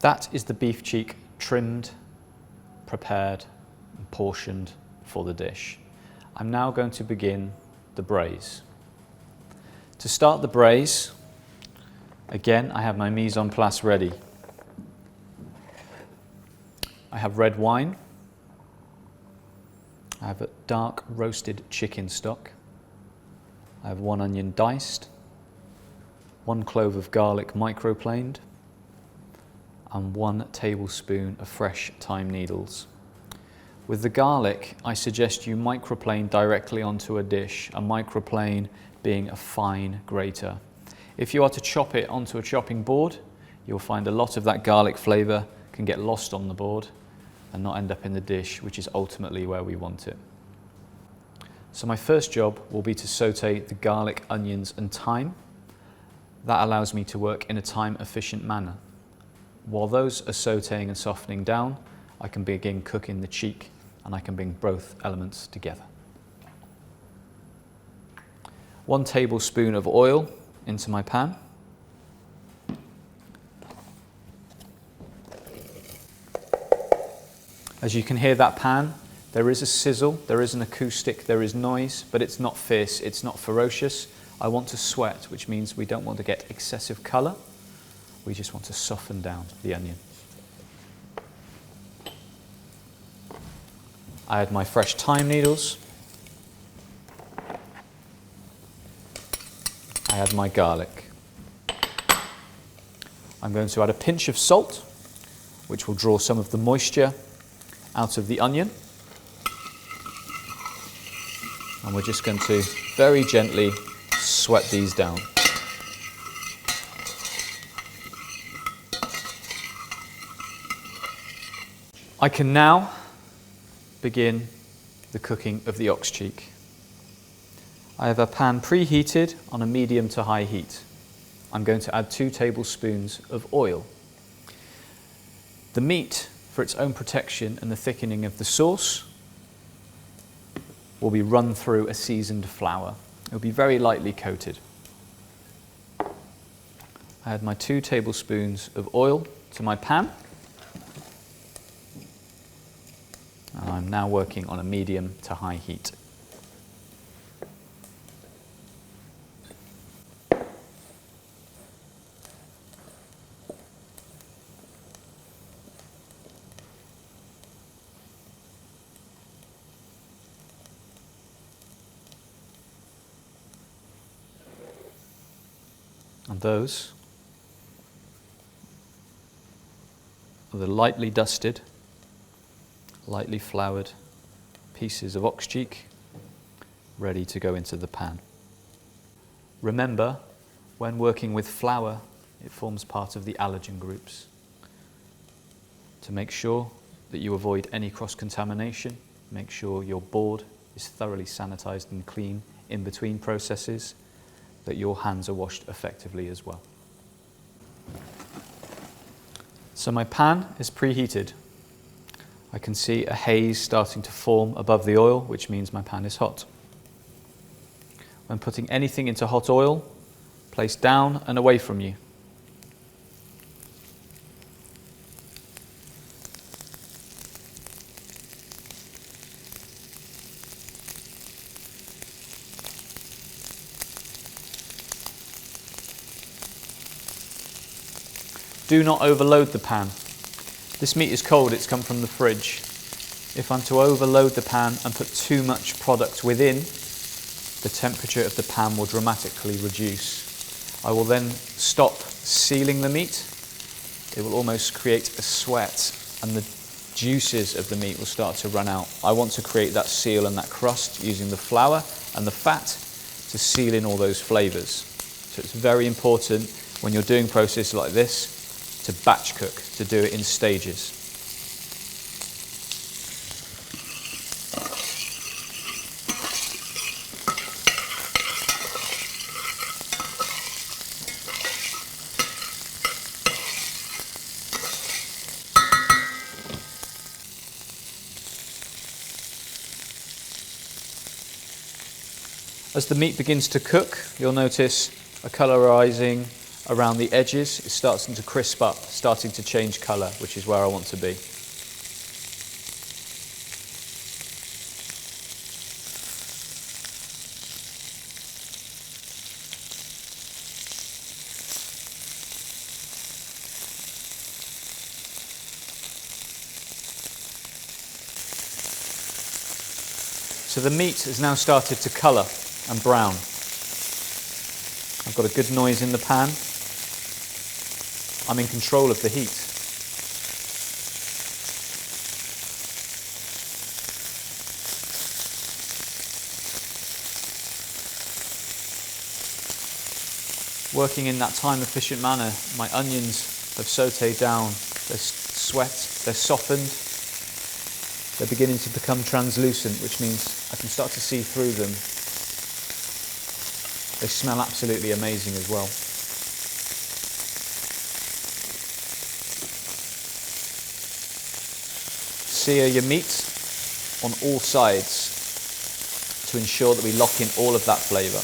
That is the beef cheek trimmed, prepared and portioned for the dish. I'm now going to begin the braise. To start the braise, again I have my mise en place ready. I have red wine, I have a dark roasted chicken stock, I have 1 onion diced, 1 clove of garlic microplaned, and 1 tablespoon of fresh thyme needles. With the garlic, I suggest you microplane directly onto a dish, a microplane being a fine grater. If you are to chop it onto a chopping board, you'll find a lot of that garlic flavour can get lost on the board and not end up in the dish, which is ultimately where we want it. So my first job will be to saute the garlic, onions and thyme. That allows me to work in a time-efficient manner. While those are sauteing and softening down, I can begin cooking the cheek and I can bring both elements together. 1 tablespoon of oil into my pan. As you can hear that pan, there is a sizzle, there is an acoustic, there is noise, but it's not fierce, it's not ferocious. I want to sweat, which means we don't want to get excessive colour. We just want to soften down the onion. I add my fresh thyme needles. I add my garlic. I'm going to add a pinch of salt, which will draw some of the moisture out of the onion. And we're just going to very gently sweat these down. I can now begin the cooking of the ox cheek. I have a pan preheated on a medium to high heat. I'm going to add 2 tablespoons of oil. The meat, for its own protection and the thickening of the sauce, will be run through a seasoned flour. It will be very lightly coated. I add my 2 tablespoons of oil to my pan. And I'm now working on a medium to high heat. And those are the lightly dusted, lightly floured pieces of ox cheek ready to go into the pan. Remember, when working with flour, it forms part of the allergen groups. To make sure that you avoid any cross-contamination, make sure your board is thoroughly sanitized and clean in between processes, that your hands are washed effectively as well. So my pan is preheated. I can see a haze starting to form above the oil, which means my pan is hot. When putting anything into hot oil, place down and away from you. Do not overload the pan. This meat is cold, it's come from the fridge. If I'm to overload the pan and put too much product within, the temperature of the pan will dramatically reduce. I will then stop sealing the meat. It will almost create a sweat and the juices of the meat will start to run out. I want to create that seal and that crust using the flour and the fat to seal in all those flavours. So it's very important when you're doing processes like this to batch cook, to do it in stages. As the meat begins to cook, you'll notice a colour rising, around the edges, it's starting to crisp up, starting to change colour, which is where I want to be. So the meat has now started to colour and brown. I've got a good noise in the pan. I'm in control of the heat. Working in that time-efficient manner, my onions have sautéed down, they're they're softened, they're beginning to become translucent, which means I can start to see through them. They smell absolutely amazing as well. Sear your meat on all sides to ensure that we lock in all of that flavour.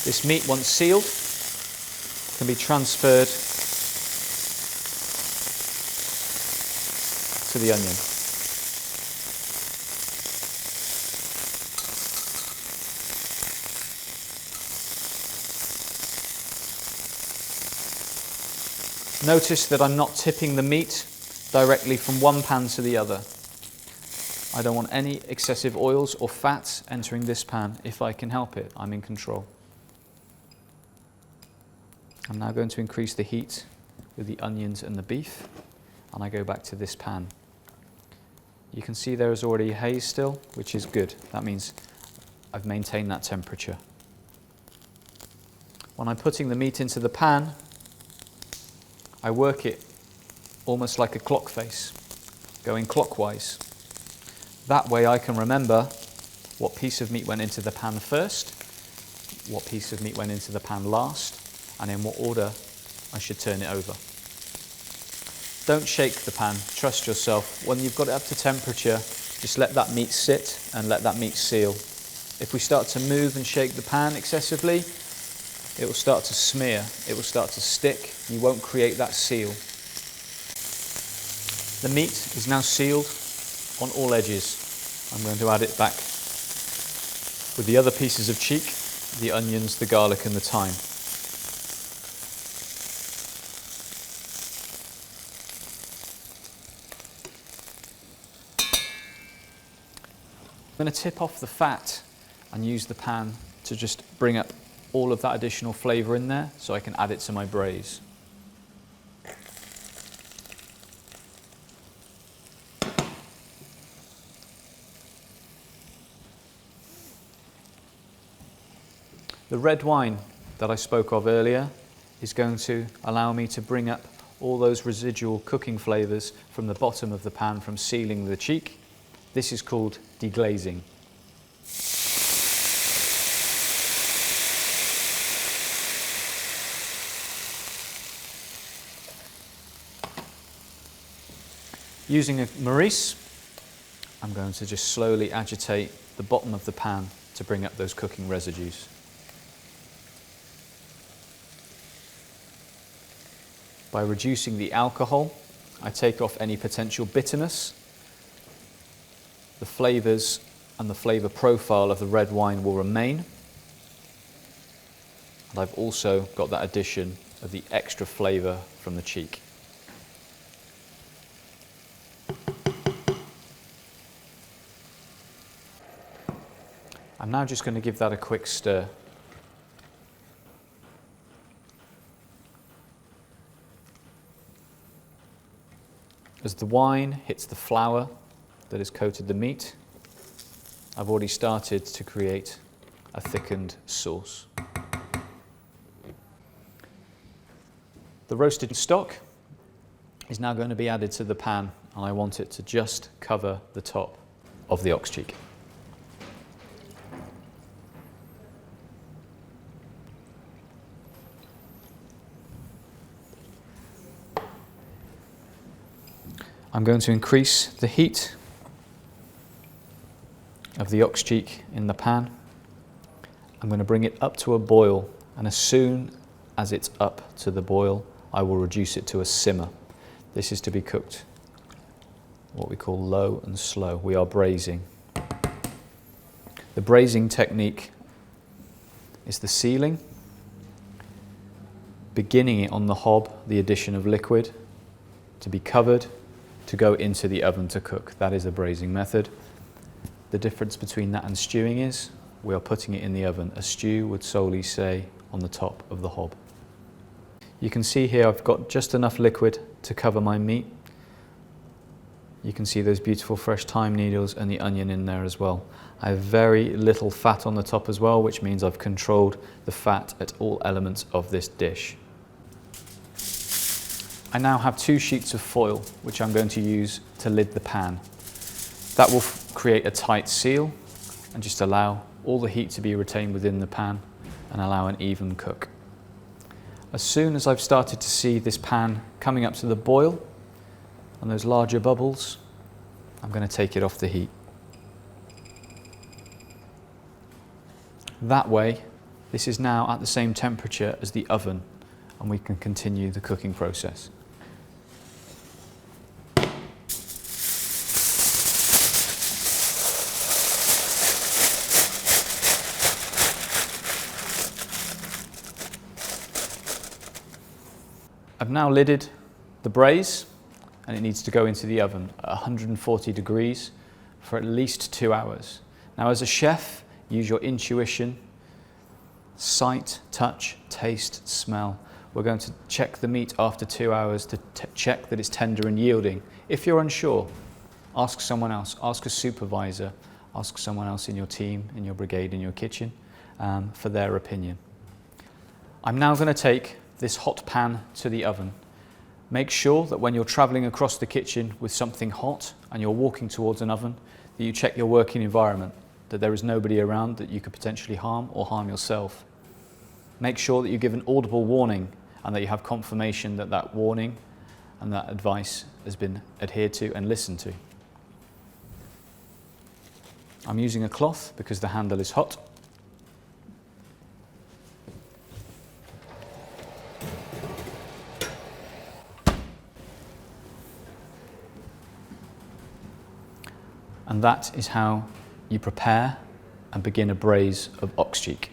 This meat, once sealed, can be transferred to the onion. Notice that I'm not tipping the meat directly from one pan to the other. I don't want any excessive oils or fats entering this pan if I can help it. I'm in control. I'm now going to increase the heat with the onions and the beef, and I go back to this pan. You can see there is already haze still, which is good. That means I've maintained that temperature. When I'm putting the meat into the pan, I work it almost like a clock face, going clockwise. That way I can remember what piece of meat went into the pan first, what piece of meat went into the pan last, and in what order I should turn it over. Don't shake the pan, trust yourself. When you've got it up to temperature, just let that meat sit and let that meat seal. If we start to move and shake the pan excessively, it will start to smear, it will start to stick, you won't create that seal. The meat is now sealed on all edges. I'm going to add it back with the other pieces of cheek, the onions, the garlic and the thyme. I'm going to tip off the fat and use the pan to just bring up all of that additional flavour in there so I can add it to my braise. The red wine that I spoke of earlier is going to allow me to bring up all those residual cooking flavours from the bottom of the pan from sealing the cheek. This is called deglazing. Using a Maurice, I'm going to just slowly agitate the bottom of the pan to bring up those cooking residues. By reducing the alcohol, I take off any potential bitterness. The flavours and the flavour profile of the red wine will remain. And I've also got that addition of the extra flavour from the cheek. I'm now just going to give that a quick stir. As the wine hits the flour that has coated the meat, I've already started to create a thickened sauce. The roasted stock is now going to be added to the pan, and I want it to just cover the top of the ox cheek. I'm going to increase the heat of the ox cheek in the pan. I'm going to bring it up to a boil And as soon as it's up to the boil, I will reduce it to a simmer. This is to be cooked what we call low and slow. We are braising. The braising technique is the sealing, beginning it on the hob, the addition of liquid, to be covered, to go into the oven to cook. That is a braising method. The difference between that and stewing is we are putting it in the oven. A stew would solely say on the top of the hob. You can see here I've got just enough liquid to cover my meat. You can see those beautiful fresh thyme needles and the onion in there as well. I have very little fat on the top as well, which means I've controlled the fat at all elements of this dish. I now have 2 sheets of foil, which I'm going to use to lid the pan. That will create a tight seal and just allow all the heat to be retained within the pan and allow an even cook. As soon as I've started to see this pan coming up to the boil and those larger bubbles, I'm going to take it off the heat. That way, this is now at the same temperature as the oven and we can continue the cooking process. I've now lidded the braise and it needs to go into the oven at 140 degrees for at least 2 hours. Now as a chef, use your intuition, sight, touch, taste, smell. We're going to check the meat after 2 hours to check that it's tender and yielding. If you're unsure, ask someone else, ask a supervisor, ask someone else in your team, in your brigade, in your kitchen for their opinion. I'm now going to take this hot pan to the oven. Make sure that when you're traveling across the kitchen with something hot and you're walking towards an oven, that you check your working environment, that there is nobody around that you could potentially harm or harm yourself. Make sure that you give an audible warning and that you have confirmation that that warning and that advice has been adhered to and listened to. I'm using a cloth because the handle is hot. And that is how you prepare and begin a braise of ox cheek.